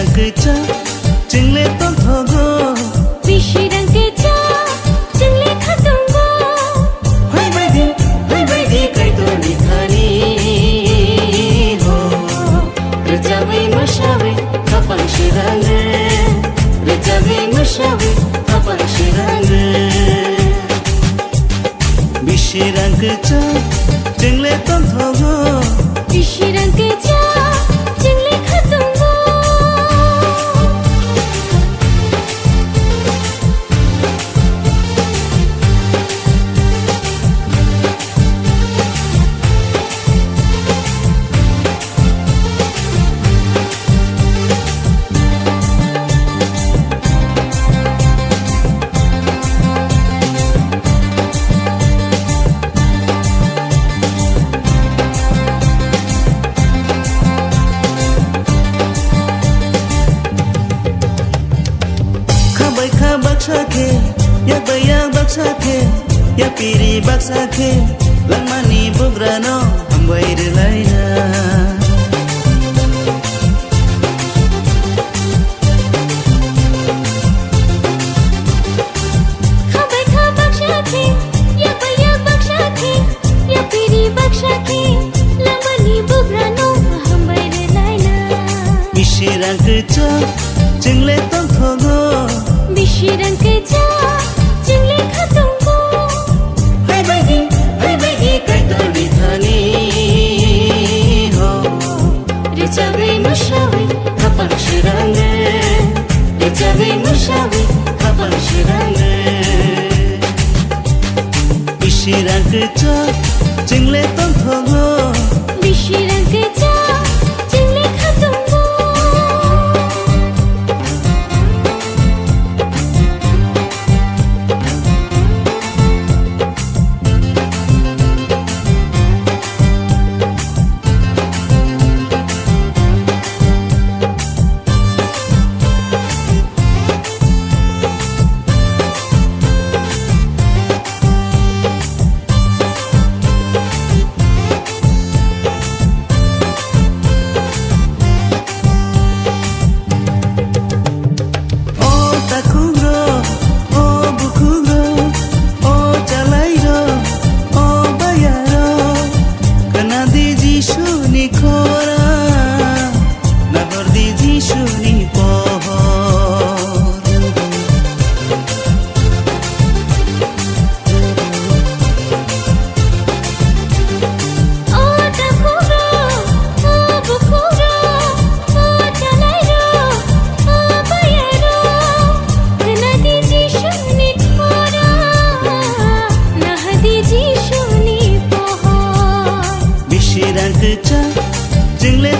Bisirangkeca jengle tontogo Bisirangkeca jengle khatongo Hai baidi Kaitor nikani ho Rejawe mashawe kapal shirange Rejawe mashawe kapal shirange Bisirangkeca jengle tontogo Bisirangkeca jengle khatongo Baksake, ya bayak baksake, ya piri baksake, lamani bugrano ambai relaina. Khabai baksake, ya bayak baksake, ya piri baksake, lamani bugrano hambai relaina. Bisirangkeca jengle tontogo Bisirangkeca jengle khatongo Hai baidi Kaitor nikani ho Rejawe mashawe kapal shirange Rejawe mashawe kapal shirange Bisirangkeca jengle tontogo Bisirangkeca jengle khatongo Bisirangkeca jengle